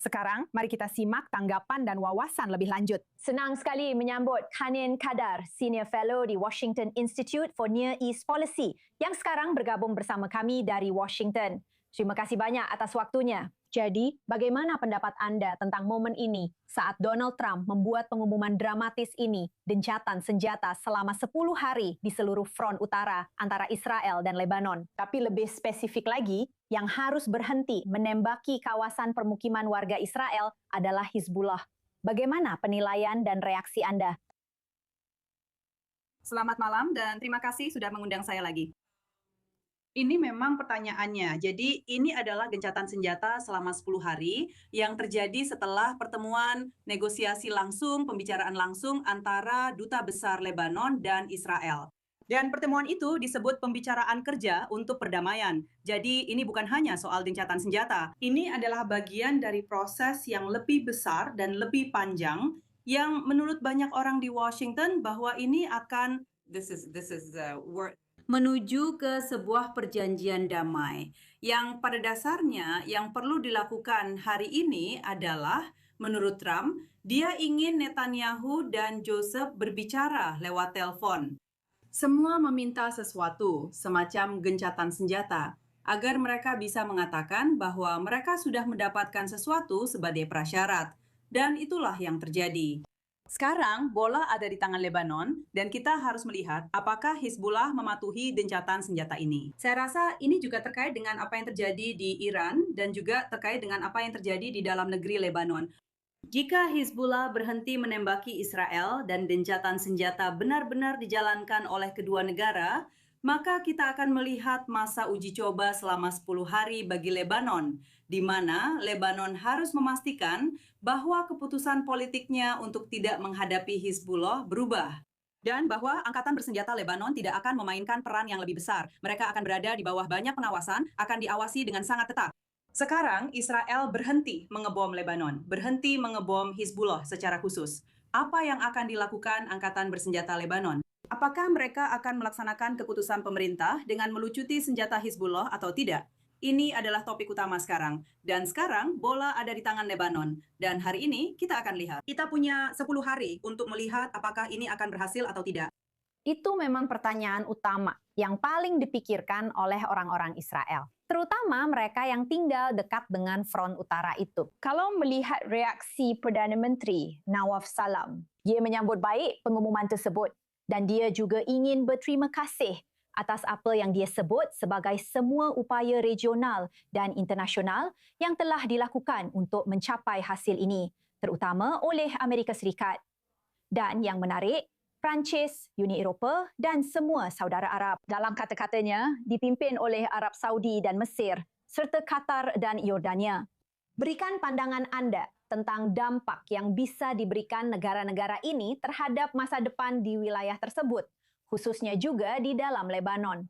Sekarang, mari kita simak tanggapan dan wawasan lebih lanjut. Senang sekali menyambut Kanin Kadar, Senior Fellow di Washington Institute for Near East Policy yang sekarang bergabung bersama kami dari Washington. Terima kasih banyak atas waktunya. Jadi, bagaimana pendapat anda tentang momen ini saat Donald Trump membuat pengumuman dramatis ini, gencatan senjata selama 10 hari di seluruh front utara antara Israel dan Lebanon? Tapi lebih spesifik lagi, yang harus berhenti menembaki kawasan permukiman warga Israel adalah Hizbullah. Bagaimana penilaian dan reaksi anda? Selamat malam dan terima kasih sudah mengundang saya lagi. Ini memang pertanyaannya. Jadi ini adalah gencatan senjata selama 10 hari yang terjadi setelah pertemuan negosiasi langsung, pembicaraan langsung antara Duta Besar Lebanon dan Israel. Dan pertemuan itu disebut pembicaraan kerja untuk perdamaian. Jadi ini bukan hanya soal gencatan senjata. Ini adalah bagian dari proses yang lebih besar dan lebih panjang yang menurut banyak orang di Washington bahwa ini akan menuju ke sebuah perjanjian damai yang pada dasarnya yang perlu dilakukan hari ini adalah menurut Trump, dia ingin Netanyahu dan Joseph berbicara lewat telepon. Semua meminta sesuatu, semacam gencatan senjata, agar mereka bisa mengatakan bahwa mereka sudah mendapatkan sesuatu sebagai prasyarat. Dan itulah yang terjadi. Sekarang bola ada di tangan Lebanon dan kita harus melihat apakah Hizbullah mematuhi gencatan senjata ini. Saya rasa ini juga terkait dengan apa yang terjadi di Iran dan juga terkait dengan apa yang terjadi di dalam negeri Lebanon. Jika Hizbullah berhenti menembaki Israel dan gencatan senjata benar-benar dijalankan oleh kedua negara, maka kita akan melihat masa uji coba selama 10 hari bagi Lebanon, di mana Lebanon harus memastikan bahwa keputusan politiknya untuk tidak menghadapi Hizbullah berubah. Dan bahwa Angkatan Bersenjata Lebanon tidak akan memainkan peran yang lebih besar. Mereka akan berada di bawah banyak pengawasan, akan diawasi dengan sangat ketat. Sekarang Israel berhenti mengebom Lebanon, berhenti mengebom Hizbullah secara khusus. Apa yang akan dilakukan Angkatan Bersenjata Lebanon? Apakah mereka akan melaksanakan keputusan pemerintah dengan melucuti senjata Hizbullah atau tidak? Ini adalah topik utama sekarang. Dan sekarang bola ada di tangan Lebanon. Dan hari ini kita akan lihat. Kita punya 10 hari untuk melihat apakah ini akan berhasil atau tidak. Itu memang pertanyaan utama yang paling dipikirkan oleh orang-orang Israel, terutama mereka yang tinggal dekat dengan front utara itu. Kalau melihat reaksi Perdana Menteri Nawaf Salam, dia menyambut baik pengumuman tersebut dan dia juga ingin berterima kasih atas apa yang dia sebut sebagai semua upaya regional dan internasional yang telah dilakukan untuk mencapai hasil ini, terutama oleh Amerika Serikat. Dan yang menarik, Perancis, Uni Eropah dan semua saudara Arab. Dalam kata-katanya, dipimpin oleh Arab Saudi dan Mesir, serta Qatar dan Yordania. Berikan pandangan anda tentang dampak yang bisa diberikan negara-negara ini terhadap masa depan di wilayah tersebut, khususnya juga di dalam Lebanon.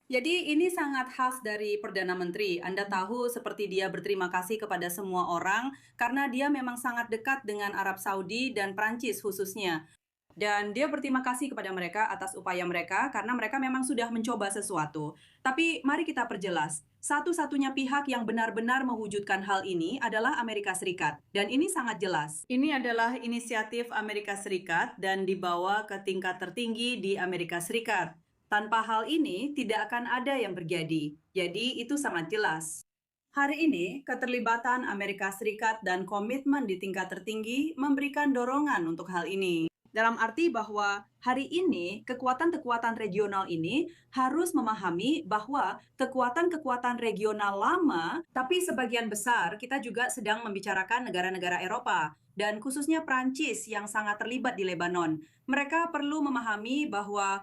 Jadi ini sangat khas dari Perdana Menteri. Anda tahu seperti dia berterima kasih kepada semua orang karena dia memang sangat dekat dengan Arab Saudi dan Prancis khususnya. Dan dia berterima kasih kepada mereka atas upaya mereka karena mereka memang sudah mencoba sesuatu. Tapi mari kita perjelas. Satu-satunya pihak yang benar-benar mewujudkan hal ini adalah Amerika Serikat. Dan ini sangat jelas. Ini adalah inisiatif Amerika Serikat dan dibawa ke tingkat tertinggi di Amerika Serikat. Tanpa hal ini, tidak akan ada yang terjadi. Jadi, itu sangat jelas. Hari ini, keterlibatan Amerika Serikat dan komitmen di tingkat tertinggi memberikan dorongan untuk hal ini. Dalam arti bahwa hari ini, kekuatan-kekuatan regional ini harus memahami bahwa kekuatan-kekuatan regional lama, tapi sebagian besar kita juga sedang membicarakan negara-negara Eropa, dan khususnya Prancis yang sangat terlibat di Lebanon. Mereka perlu memahami bahwa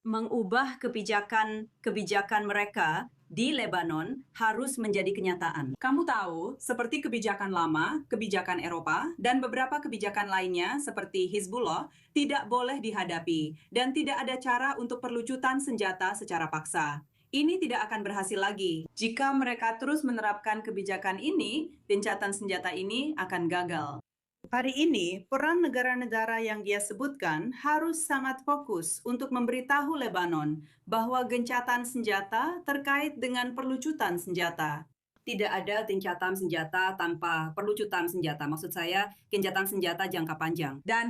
mengubah kebijakan mereka di Lebanon harus menjadi kenyataan. Kamu tahu, seperti kebijakan lama, kebijakan Eropa, dan beberapa kebijakan lainnya seperti Hizbullah tidak boleh dihadapi dan tidak ada cara untuk perlucutan senjata secara paksa. Ini tidak akan berhasil lagi. Jika mereka terus menerapkan kebijakan ini, gencatan senjata ini akan gagal. Hari ini, peran negara-negara yang dia sebutkan harus sangat fokus untuk memberitahu Lebanon bahwa gencatan senjata terkait dengan perlucutan senjata. Tidak ada gencatan senjata tanpa perlucutan senjata. Maksud saya, gencatan senjata jangka panjang. Dan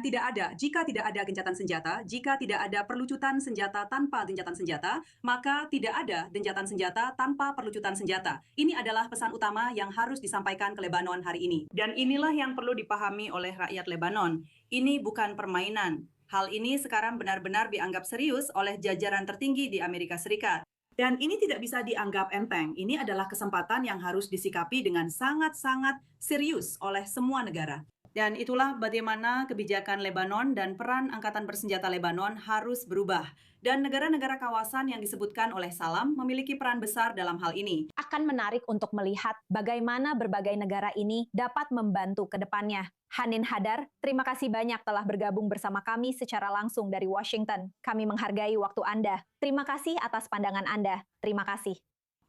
jika tidak ada gencatan senjata, jika tidak ada perlucutan senjata tanpa gencatan senjata, maka tidak ada gencatan senjata tanpa perlucutan senjata. Ini adalah pesan utama yang harus disampaikan ke Lebanon hari ini. Dan inilah yang perlu dipahami oleh rakyat Lebanon. Ini bukan permainan. Hal ini sekarang benar-benar dianggap serius oleh jajaran tertinggi di Amerika Serikat. Dan ini tidak bisa dianggap enteng. Ini adalah kesempatan yang harus disikapi dengan sangat-sangat serius oleh semua negara. Dan itulah bagaimana kebijakan Lebanon dan peran Angkatan Bersenjata Lebanon harus berubah. Dan negara-negara kawasan yang disebutkan oleh Salam memiliki peran besar dalam hal ini. Akan menarik untuk melihat bagaimana berbagai negara ini dapat membantu ke depannya. Hanin Hadar, terima kasih banyak telah bergabung bersama kami secara langsung dari Washington. Kami menghargai waktu Anda. Terima kasih atas pandangan Anda. Terima kasih.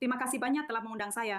Terima kasih banyak telah mengundang saya.